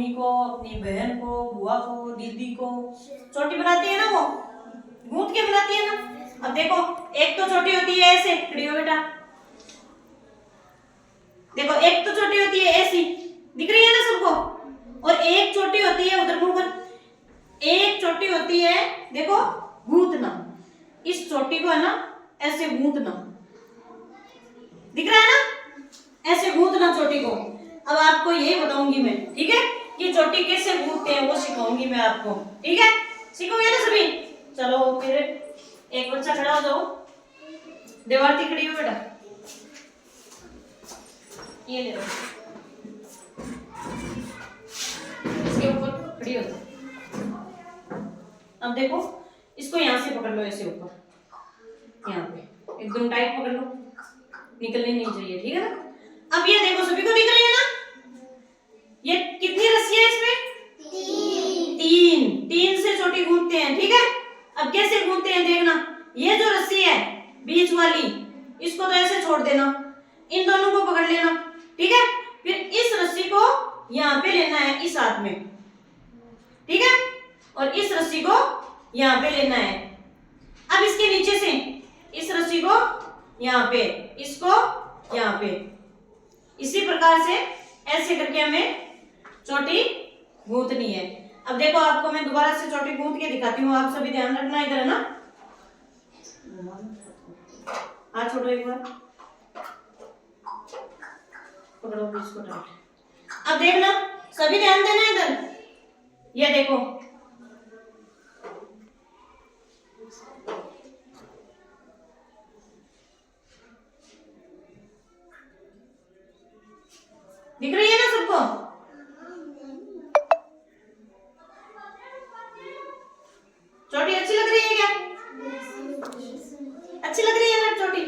Mummy को, अपनी बहन को, बुआ को, दीदी को चोटी बनाती है ना, वो गूंथ के बनाती है ना। अब देखो, एक तो चोटी होती है ऐसे, खड़ी हो बेटा, देखो एक तो चोटी होती है ऐसी, दिख रही है ना सबको, और एक चोटी होती है उधर मुंह पर, एक चोटी होती है देखो गूंथना, इस चोटी को है ना ऐसे गूंथना, दिख रहा है ना, ऐसे गूंथना चोटी को। अब आपको यही बताऊंगी मैं, ठीक है, कि चोटी कैसे गूंथते हैं वो सिखाऊंगी मैं आपको, ठीक है, सीखोगे ना सभी। चलो फिर एक बच्चा खड़ा हो जाओ, देवारती खड़ी हो बेटा, ये ले लो, इसके ऊपर खड़ी हो जाओ। अब देखो इसको यहाँ से पकड़ लो, ऐसे ऊपर, यहाँ पे एकदम टाइट पकड़ लो, निकलनी नहीं चाहिए, ठीक है ना। अब ये देखो सभी को दिख रही है ना, ये कितनी रस्सियां है इसमें, तीन से चोटी गूंथते हैं, ठीक है। अब कैसे गूंथते हैं देखना, ये जो रस्सी है बीच वाली, इसको तो ऐसे छोड़ देना, इन दोनों को पकड़ लेना, ठीक है। फिर इस रस्सी को यहाँ पे लेना है, इस हाथ में, ठीक है, और इस रस्सी को यहाँ पे लेना है। अब इसके नीचे से इस रस्सी को यहाँ पे, इसको यहाँ पे, इसी प्रकार से ऐसे करके हमें चोटी गूंथनी है। अब देखो आपको मैं दोबारा से चोटी गूंथ के दिखाती हूँ, आप सभी ध्यान रखना इधर, है ना। हाथ छोड़ो एक बार, पकड़ो इसको टाइट। अब देखना सभी ध्यान देना इधर, ये देखो दिख रही है ना सबको, चोटी अच्छी लग रही है क्या, अच्छी लग रही है ना चोटी।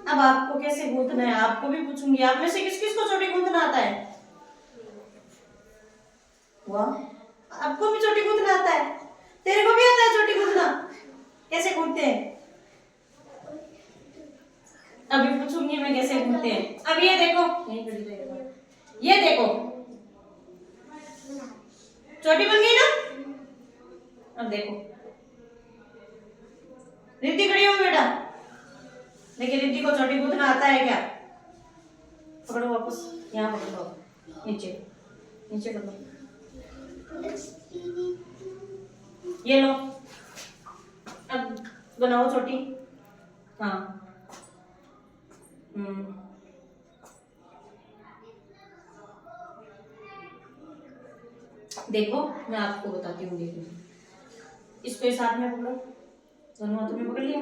अब आपको कैसे गूंथना है आपको भी पूछूंगी, आप में से किस किस को चोटी गूंथना आता है, वाह आपको भी चोटी गूंथना आता है, तेरे को भी आता है चोटी गूंथना, कैसे गूंथते हैं अभी पूछूंगी मैं कैसे गूंथते हैं। अब ये देखो, ये देखो चोटी बन गई ना। अब देखो रिद्धि खड़ी हो बेटा, देखिए रिद्धि को चोटी गूंथना आता है क्या, पकड़ो वापस, यहाँ पकड़ो, नीचे नीचे कर लो, ये लो, अब बनाओ चोटी, हाँ देखो मैं आपको बताती हूँ, देखो इसको इस हाथ में पकड़ो, दोनों हाथों में पकड़ लिया।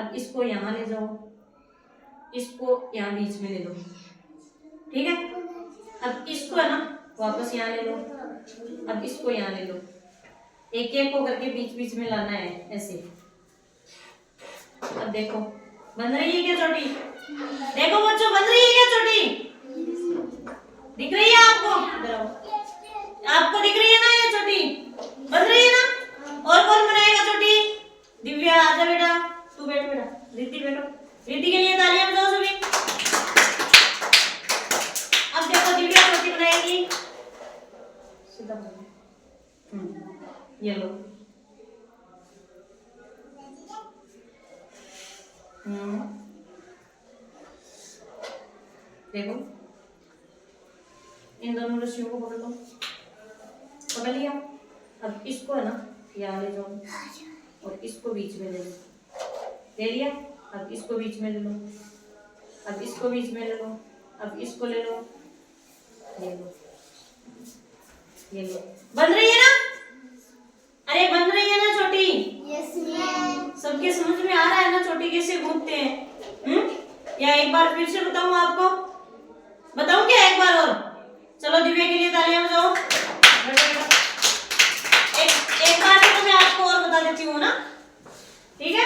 अब इसको यहाँ ले जाओ, इसको यहाँ बीच में ले लो, ठीक है। अब इसको है ना वापस यहाँ ले लो, अब इसको यहाँ ले लो, एक एक को करके बीच बीच में लाना है ऐसे। अब देखो बन रही है क्या चोटी, देखो बच्चों बन रही है क्या चोटी, दिख रही है आपको, आपको दिख रही है ना ये चोटी बन रही है ना। और कौन बनाएगा चोटी, दिव्या आजा बेटा, तू बैठ बेटा, रिद्धि बैठो, रिद्धि के लिए तालियां बजाओ सभी। अब देखो दिव्या चोटी बनाएगी, सीधा ये लो, देखो इन दोनों रस्सियों को पकड़ लो, पकड़ लिया। अब इसको है ना यहाँ ले जाओ और इसको बीच में ले लो, ले लिया। अब इसको बीच में ले लो, अब इसको बीच में ले लो, अब इसको ले लो, ये लो, ये लो, बन रही है ना, अरे बन रही है ना चोटी, यस मैम। सबके समझ में आ रहा है ना चोटी कैसे गूंथते हैं, या एक बार फिर से बताऊं आपको, बताऊं क्या एक बार और, चलो दिव्या के लिए तालियां बजाओ। एक बार तो मैं आपको और बता देती हूँ ना, ठीक है।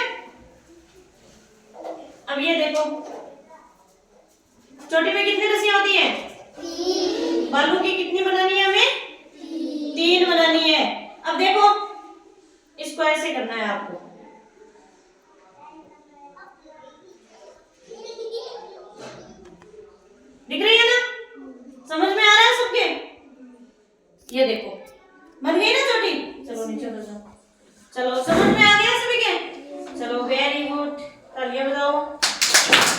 अब ये देखो चोटी में कितनी रस्सियां होती है, 3। बालू की कितनी बनानी है हमें, 3 बनानी है। अब देखो इसको ऐसे करना है आपको, दिख रही है ना, समझ में आ रहा है सबके, ये देखो बन गई ना चोटी। चलो नीचे उतर जाओ। चलो समझ में आ गया।